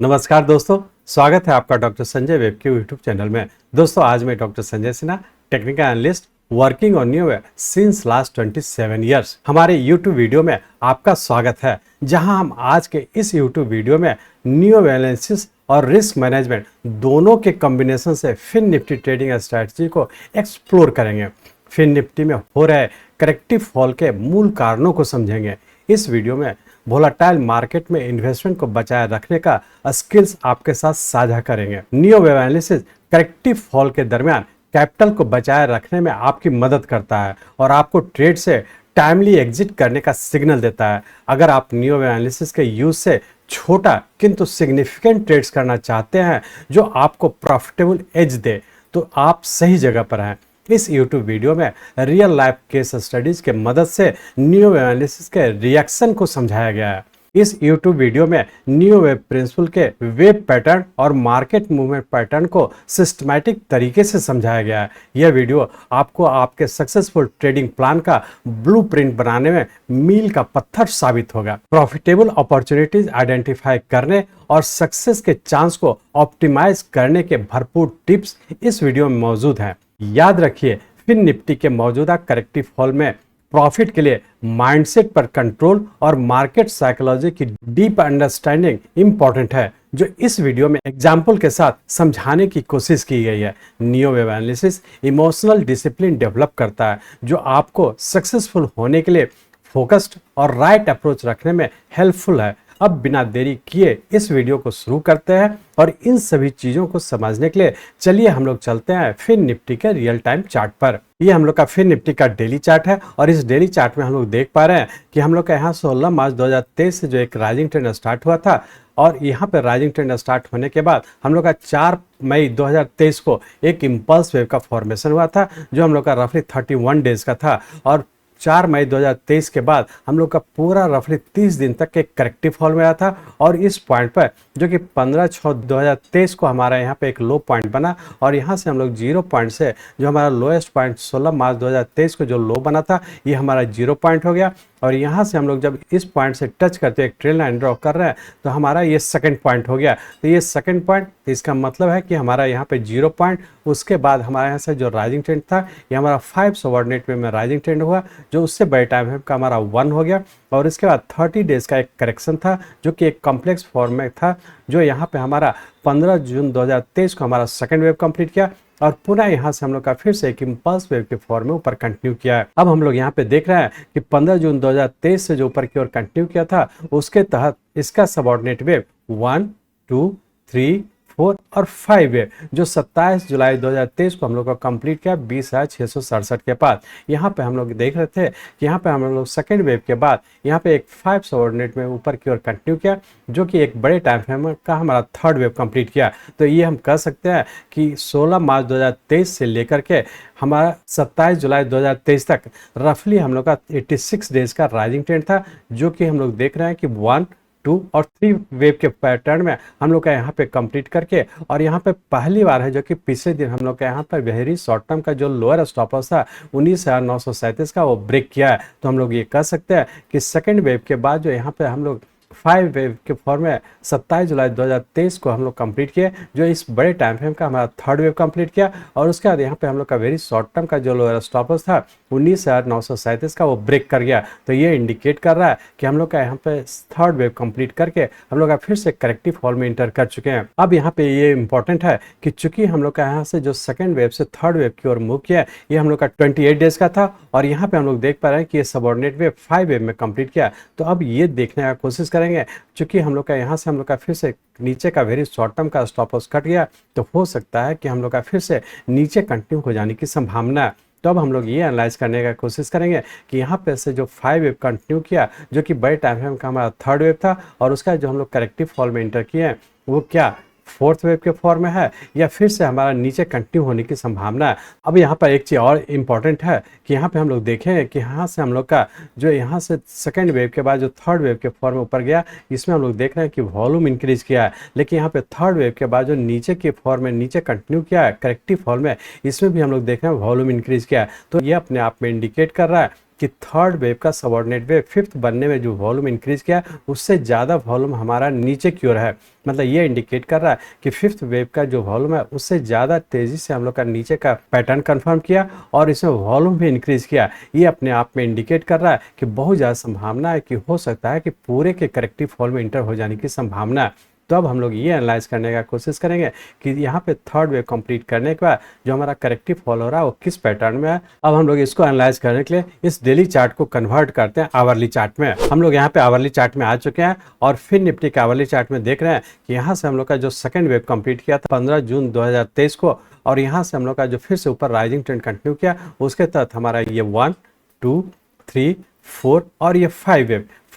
नमस्कार दोस्तों, स्वागत है आपका डॉक्टर संजय वेब के यूट्यूब चैनल में। दोस्तों आज मैं doctor Sanjay Sinha, technical analyst working on new since last 27 years. हमारे यूट्यूब वीडियो में आपका स्वागत है, जहां हम आज के इस यूट्यूब वीडियो में न्यू एनालिसिस और रिस्क मैनेजमेंट दोनों के कॉम्बिनेशन से फिन निफ्टी ट्रेडिंग स्ट्रैटेजी को एक्सप्लोर करेंगे। फिन निफ्टी में हो रहे करेक्टिव फॉल के मूल कारणों को समझेंगे। इस वीडियो में वोलेटाइल मार्केट में इन्वेस्टमेंट को बचाए रखने का स्किल्स आपके साथ साझा करेंगे। Neo wave analysis corrective fall के दरमियान कैपिटल को बचाए रखने में आपकी मदद करता है और आपको ट्रेड से टाइमली एग्जिट करने का सिग्नल देता है। अगर आप नियो वेव एनालिसिस के यूज से छोटा किंतु सिग्निफिकेंट ट्रेड्स करना चाहते हैं जो आपको प्रॉफिटेबल एज दे, तो आप सही जगह पर हैं। इस YouTube वीडियो में रियल लाइफ केस स्टडीज के मदद से न्यू वेव एनालिसिस के रिएक्शन को समझाया गया है। इस YouTube वीडियो में न्यू वेव प्रिंसिपल के वेब पैटर्न और मार्केट मूवमेंट पैटर्न को सिस्टमैटिक तरीके से समझाया गया है। यह वीडियो आपको आपके सक्सेसफुल ट्रेडिंग प्लान का ब्लूप्रिंट बनाने में मील का पत्थर साबित होगा। प्रॉफिटेबल अपॉर्चुनिटीज आइडेंटिफाई करने और सक्सेस के चांस को ऑप्टिमाइज करने के भरपूर टिप्स इस वीडियो में मौजूद हैं। याद रखिए, फिन निफ्टी के मौजूदा करेक्टिव फॉल में प्रॉफिट के लिए माइंडसेट पर कंट्रोल और मार्केट साइकोलॉजी की डीप अंडरस्टैंडिंग इंपॉर्टेंट है, जो इस वीडियो में एग्जाम्पल के साथ समझाने की कोशिश की गई है। Neo wave analysis emotional discipline develop करता है, जो आपको सक्सेसफुल होने के लिए फोकस्ड और राइट अप्रोच रखने में हेल्पफुल है। अब बिना देरी किए इस वीडियो को शुरू करते हैं और इन सभी चीजों को समझने के लिए चलिए हम लोग चलते हैं फिन निफ्टी के रियल टाइम चार्ट पर। ये हम लोग का फिन निफ्टी का डेली चार्ट है और इस डेली चार्ट में हम लोग देख पा रहे हैं कि हम लोग का यहाँ 16 मार्च 2023 से जो एक राइजिंग ट्रेंड स्टार्ट हुआ था और यहाँ पे राइजिंग ट्रेंड स्टार्ट होने के बाद हम लोग का 4 मई 2023 को एक इम्पल्स वेव का फॉर्मेशन हुआ था, जो हम लोग का रफली 31 डेज का था। और 4 मई 2023 के बाद हम लोग का पूरा रफली 30 दिन तक एक करेक्टिव फॉल में आया था और इस पॉइंट पर जो कि 15/6/2023 को हमारा यहाँ पे एक लो पॉइंट बना और यहाँ से हम लोग 0 पॉइंट से जो हमारा लोएस्ट पॉइंट 16 मार्च 2023 को जो लो बना था, ये हमारा 0 पॉइंट हो गया। और यहाँ से हम लोग जब इस पॉइंट से टच करते एक ट्रेल लाइन ड्रॉ कर रहे हैं तो हमारा ये सेकंड पॉइंट हो गया। तो ये सेकंड पॉइंट, इसका मतलब है कि हमारा यहाँ पे 0 पॉइंट, उसके बाद हमारे यहाँ से जो राइजिंग ट्रेंड था ये हमारा 5 सबऑर्डिनेट में राइजिंग ट्रेंड हुआ, जो उससे बड़े टाइम फ्रेम का हमारा 1 हो गया। और इसके बाद 30 डेज का एक करेक्शन था, जो कि एक कॉम्प्लेक्स फॉर्म में था, जो यहाँ पे हमारा 15 जून 2023 को हमारा सेकंड वेव कंप्लीट किया और पुनः यहाँ से हम लोग का फिर से एक इम्पल्स वेव के फॉर्म में ऊपर कंटिन्यू किया है। अब हम लोग यहाँ पे देख रहे हैं कि 15 जून 2023 से जो ऊपर की ओर कंटिन्यू किया था, उसके तहत इसका सबऑर्डिनेट वेव 1, 2, 3, 4 और 5 वेव जो 27 जुलाई 2023 को हम लोग का कंप्लीट किया 20,667 के बाद। यहाँ पे हम लोग देख रहे थे कि यहाँ पे हम लोग सेकेंड वेव के बाद यहाँ पे एक 5 सबऑर्डिनेट में ऊपर की ओर कंटिन्यू किया, जो कि एक बड़े टाइम फ्रेम का हमारा थर्ड वेव कंप्लीट किया। तो ये हम कह सकते हैं कि 16 मार्च 2023 से लेकर के हमारा 27 जुलाई 2023 तक रफली हम लोग का 86 डेज का राइजिंग ट्रेंड था, जो कि हम लोग देख रहे हैं कि 1, 2 और 3 वेव के पैटर्न में हम लोग का यहाँ पे कंप्लीट करके, और यहाँ पे पहली बार है जो कि पिछले दिन हम लोग का यहाँ पर वेरी शॉर्ट टर्म का जो लोअर स्टॉप लॉस था 19,937 का, वो ब्रेक किया है। तो हम लोग ये कह सकते हैं कि सेकेंड वेव के बाद जो यहाँ पे हम लोग 5 वेव के फॉर्म में 27 जुलाई 2023 को हम लोग कंप्लीट किए, जो इस बड़े टाइम फ्रेम का हमारा थर्ड वेव कंप्लीट किया। और उसके बाद यहाँ पे हम लोग का वेरी शॉर्ट टर्म का जो लोअर स्टॉप लॉस था 19,937 का, वो ब्रेक कर गया। तो ये इंडिकेट कर रहा है कि हम लोग का यहाँ पे थर्ड वेव कंप्लीट करके हम लोग का फिर से करेक्टिव फॉल में इंटर कर चुके हैं। अब यहाँ पे ये इंपॉर्टेंट है कि चूंकि हम लोग का यहाँ से जो सेकंड वेव से थर्ड वेव की ओर मूव किया, ये हम लोग का 28 डेज का था और यहाँ पे हम लोग देख पा रहे हैं कि ये सबऑर्डिनेट वेव 5 वेव में कंप्लीट किया। तो अब ये देखने का कोशिश करेंगे, चूंकि हम लोग का यहाँ से हम लोग का फिर से नीचे का वेरी शॉर्ट टर्म का स्टॉप लॉस कट गया, तो हो सकता है कि हम लोग का फिर से नीचे कंटिन्यू हो जाने की संभावना है। तो अब हम लोग ये एनालाइज करने का कोशिश करेंगे कि यहाँ पे से जो 5 वेव कंटिन्यू किया, जो कि बड़े टाइम फ्रेम का हमारा थर्ड वेव था, और उसका जो हम लोग करेक्टिव फॉल में इंटर किए हैं वो क्या फोर्थ वेव के फॉर्म में है या फिर से हमारा नीचे कंटिन्यू होने की संभावना है। अब यहाँ पर एक चीज़ और इम्पॉर्टेंट है कि यहाँ पे हम लोग देखें कि यहाँ से हम लोग का जो यहाँ से सेकेंड वेव के बाद जो थर्ड वेव के फॉर्म में ऊपर गया, इसमें हम लोग देख रहे हैं कि वॉल्यूम इंक्रीज किया है। लेकिन यहाँ पे थर्ड वेव के बाद जो नीचे के फॉर्म में नीचे कंटिन्यू किया है करेक्टिव फॉर्म में, इसमें भी हम लोग देख रहे हैं वॉल्यूम इंक्रीज किया है। तो ये अपने आप में इंडिकेट कर रहा है कि थर्ड वेव का सबऑर्डिनेट वेव फिफ्थ बनने में जो वॉल्यूम इंक्रीज किया उससे ज़्यादा वॉल्यूम हमारा नीचे की ओर है। मतलब ये इंडिकेट कर रहा है कि फिफ्थ वेव का जो वॉल्यूम है उससे ज़्यादा तेज़ी से हम लोग का नीचे का पैटर्न कंफर्म किया और इसमें वॉल्यूम भी इंक्रीज किया। ये अपने आप में इंडिकेट कर रहा है कि बहुत ज़्यादा संभावना है कि हो सकता है कि पूरे के करेक्टिव फॉल में इंटर हो जाने की संभावना है। तो अब हम लोग ये एनालाइज करने का कोशिश करेंगे कि यहाँ पे थर्ड वेव कंप्लीट करने के बाद जो हमारा करेक्टिव फॉल हो रहा है वो किस पैटर्न में है। अब हम लोग इसको एनालाइज करने के लिए इस डेली चार्ट को कन्वर्ट करते हैं आवरली चार्ट में। हम लोग यहाँ पे आवरली चार्ट में आ चुके हैं और फिर निफ्टी के आवरली चार्ट में देख रहे हैं कि यहाँ से हम लोग का जो सेकंड वेव कंप्लीट किया था 15 जून 2023 को, और यहाँ से हम लोग का जो फिर से ऊपर राइजिंग ट्रेंड कंटिन्यू किया, उसके तहत हमारा ये 1 2 3 4 और ये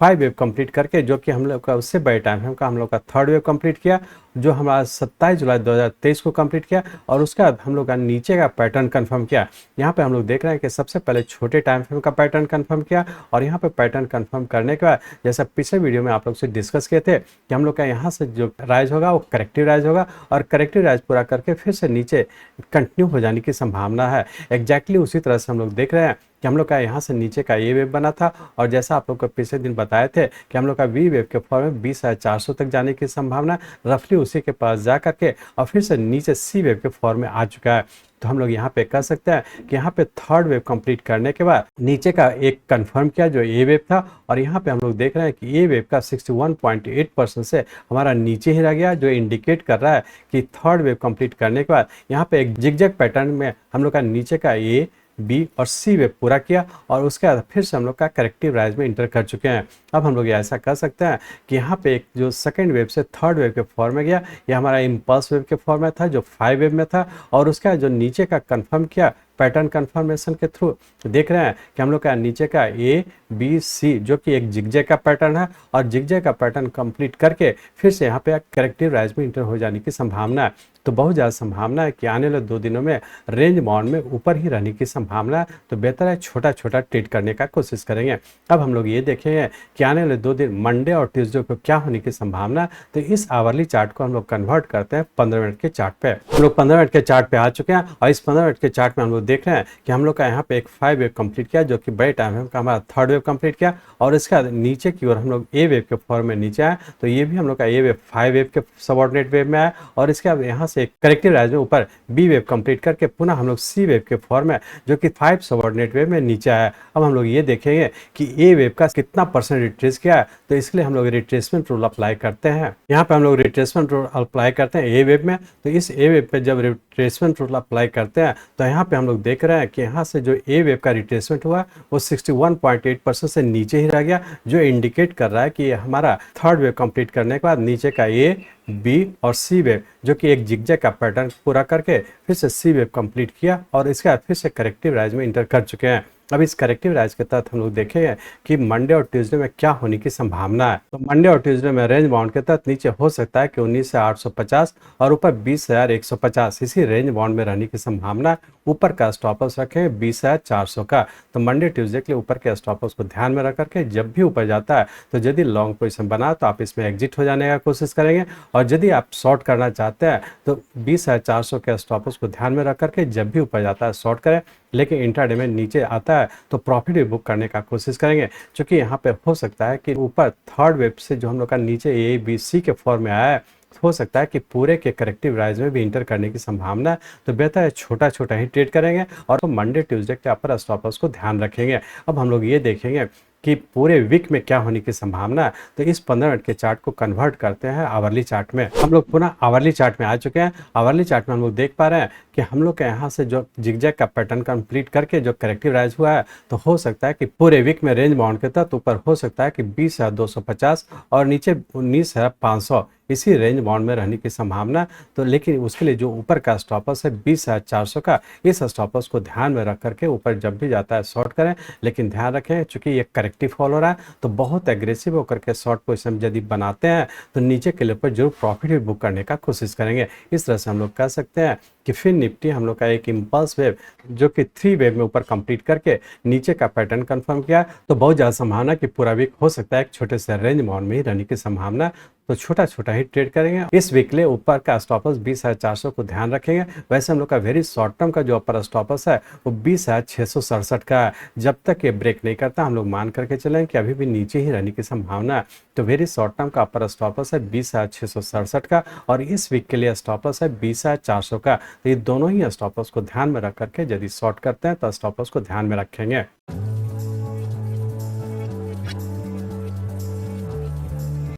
5 वेव कंप्लीट करके जो कि हम लोग का उससे बड़े टाइम फ्रेम का हम लोग का थर्ड वेव कंप्लीट किया, जो हमारा 27 जुलाई 2023 को कंप्लीट किया, और उसके बाद हम लोग का नीचे का पैटर्न कंफर्म किया। यहाँ पे हम लोग देख रहे हैं कि सबसे पहले छोटे टाइम फ्रेम का पैटर्न कंफर्म किया, और यहाँ पे पैटर्न कंफर्म करने के बाद जैसा पिछले वीडियो में आप लोग से डिस्कस किए थे कि हम लोग का यहाँ से जो राइज होगा वो करेक्टिव राइज होगा, और करेक्टिव राइज पूरा करके फिर से नीचे कंटिन्यू हो जाने की संभावना है। एग्जैक्टली उसी तरह से हम लोग देख रहे हैं कि हम लोग का यहाँ से नीचे का ए वेव बना था, और जैसा आप लोग को पिछले दिन बताए थे कि हम लोग का वी वेव के फॉर्म में 20,400 तक जाने की संभावना, रफली उसी के पास जा करके और फिर से नीचे सी वेव के फॉर्म में आ चुका है। तो हम लोग यहाँ पे कह सकते हैं कि यहाँ पे थर्ड वेव कंप्लीट करने के बाद नीचे का एक कंफर्म किया जो ए वेव था, और यहाँ पे हम लोग देख रहे हैं कि ए वेव का 61.8% से हमारा नीचे ही रह गया, जो इंडिकेट कर रहा है कि थर्ड वेव कंप्लीट करने के बाद यहाँ पे एक जिगजैग पैटर्न में हम लोग का नीचे का ए बी और सी वेव पूरा किया, और उसके बाद फिर से हम लोग का करेक्टिव राइज में इंटर कर चुके हैं। अब हम लोग ऐसा कर सकते हैं कि यहाँ पे एक जो सेकंड वेव से थर्ड वेव के फॉर्म में गया, ये हमारा इम्पल्स वेव के फॉर्म में था जो 5 वेव में था, और उसका जो नीचे का कंफर्म किया पैटर्न कंफर्मेशन के थ्रू देख रहे हैं कि हम लोग का नीचे का ए बी सी जो कि एक जिगजैग का पैटर्न है, और जिगजैग का पैटर्न कंप्लीट करके फिर से यहाँ पे करेक्टिव राइज में इंटर हो जाने की संभावना है। तो बहुत ज़्यादा संभावना है कि आने वाले 2 दिनों में रेंज बाउंड में ऊपर ही रहने की संभावना है। तो बेहतर है छोटा छोटा ट्रेड करने का कोशिश करेंगे। अब हम लोग ये देखेंगे कि आने वाले 2 दिन मंडे और ट्यूसडे को क्या होने की संभावना है। तो इस आवरली चार्ट को हम लोग कन्वर्ट करते हैं 15 मिनट के चार्ट पे। हम लोग 15 मिनट के चार्ट पे आ चुके हैं, और इस 15 मिनट के चार्ट में हम लोग देख रहे हैं कि हम लोग का यहाँ पे एक 5 वेव कंप्लीट किया, जो कि बड़े टाइम है का हमारा थर्ड वेव कंप्लीट किया, और इसके बाद नीचे की ओर हम लोग ए वेव के फॉर्म में नीचे आए। तो ये भी हम लोग का ए वेव 5 वेव के सबऑर्डिनेट वेव में आया, और इसके बाद यहाँ से करेक्टिव राइज में ऊपर बी वेव कंप्लीट करके पुनः हम लोग सी वेव के फॉर्म में जो कि 5 सबऑर्डिनेट वेव में नीचे आया। अब हम लोग ये देखेंगे कि ए वेव का कितना परसेंट रिट्रेस किया है। तो इसलिए हम लोग रिट्रेसमेंट रूल अप्लाई करते हैं। यहाँ पे हम लोग रिट्रेसमेंट रूल अप्लाई करते हैं ए वेव में। तो इस ए वेव पे जब रिट्रेसमेंट रूल अप्लाई करते हैं तो यहाँ पे हम लोग देख रहे हैं कि यहाँ से जो ए वेव का रिट्रेसमेंट हुआ वो 61.8% से नीचे ही रह गया, जो इंडिकेट कर रहा है कि हमारा थर्ड वेव कंप्लीट करने के बाद नीचे का ए बी और सी वेव जो कि एक जिगजैग का पैटर्न पूरा करके फिर से सी वेव कंप्लीट किया, और इसके बाद फिर से करेक्टिव राइज में इंटर कर चुके हैं। अब इस करेक्टिव राइज के तहत हम लोग देखेंगे कि मंडे और ट्यूसडे में क्या होने की संभावना है। तो मंडे और ट्यूसडे में रेंज बाउंड के तहत नीचे हो सकता है कि 19,850 और ऊपर 20,150, इसी रेंज बाउंड में रहने की संभावना। ऊपर का स्टॉप लॉस रखें 20,400 का। तो मंडे ट्यूसडे के लिए ऊपर के स्टॉप लॉस को ध्यान में रख करके जब भी ऊपर जाता है तो यदि लॉन्ग पोजीशन बना तो आप इसमें एग्जिट हो जाने का कोशिश करेंगे, और यदि आप शॉर्ट करना चाहते हैं तो 20,400 के स्टॉप लॉस को ध्यान में रख करके जब भी ऊपर जाता है शॉर्ट करें, लेकिन इंट्राडे में नीचे आता है तो प्रॉफिट भी बुक करने का कोशिश करेंगे, क्योंकि यहाँ पे हो सकता है कि ऊपर थर्ड वेव से जो हम लोग का नीचे ए बी सी के फॉर्म में आया है, हो सकता है कि पूरे के करेक्टिव राइज में भी इंटर करने की संभावना है। तो बेहतर है छोटा छोटा ही ट्रेड करेंगे, और तो मंडे ट्यूसडे के अपर स्टॉप लॉस को ध्यान रखेंगे। अब हम लोग ये देखेंगे कि पूरे वीक में क्या होने की संभावना है। तो इस 15 मिनट के चार्ट को कन्वर्ट करते हैं आवरली चार्ट में। हम लोग पुनः आवरली चार्ट में आ चुके हैं। आवरली चार्ट में हम लोग देख पा रहे हैं कि हम लोग के यहाँ से जो जिगजैग का पैटर्न कंप्लीट करके जो करेक्टिव राइज हुआ है, तो हो सकता है कि पूरे वीक में रेंज बाउंड के तहत ऊपर हो सकता है कि 20,250 और नीचे 19,500, इसी रेंज बाउंड में रहने की संभावना। तो लेकिन उसके लिए जो ऊपर का स्टॉप लॉस है 20,400 का, इस स्टॉप लॉस को ध्यान में रख करके ऊपर जब भी जाता है शॉर्ट करें, लेकिन ध्यान रखें चूंकि ये करेक्टिव फॉल हो रहा है तो बहुत एग्रेसिव होकर के शॉर्ट पोजीशन यदि बनाते हैं तो नीचे के लेवल पर जरूर प्रॉफिट भी बुक करने का कोशिश करेंगे। इस तरह से हम लोग कह सकते हैं कि फिर निफ्टी हम लोग का एक इम्पल्स वेव जो कि 3 वेव में ऊपर कंप्लीट करके नीचे का पैटर्न कंफर्म किया, तो बहुत ज़्यादा संभावना कि पूरा वीक हो सकता है एक छोटे से रेंज बाउंड में ही रहने की संभावना। तो छोटा छोटा ही ट्रेड करेंगे। इस वीक के लिए ऊपर का स्टॉप लॉस 20,400 को ध्यान रखेंगे। वैसे हम लोग का वेरी शॉर्ट टर्म का जो अपर स्टॉप लॉस है वो 20,667 का है। जब तक ये ब्रेक नहीं करता हम लोग मान करके चलें कि अभी भी नीचे ही रहने की संभावना है। तो वेरी शॉर्ट टर्म का अपर स्टॉप लॉस है 20,667 का और इस वीक के लिए स्टॉप लॉस है 20,400 का। तो ये दोनों ही स्टॉप लॉस को ध्यान में रख करके यदि शॉर्ट करते हैं तो स्टॉप लॉस को ध्यान में रखेंगे।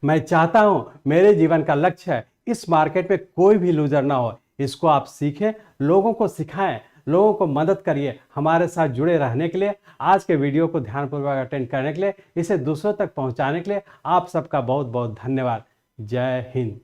मैं चाहता हूं मेरे जीवन का लक्ष्य है इस मार्केट में कोई भी लूजर ना हो। इसको आप सीखें, लोगों को सिखाएं, लोगों को मदद करिए। हमारे साथ जुड़े रहने के लिए, आज के वीडियो को ध्यानपूर्वक अटेंड करने के लिए, इसे दूसरों तक पहुंचाने के लिए आप सबका बहुत बहुत धन्यवाद। जय हिंद।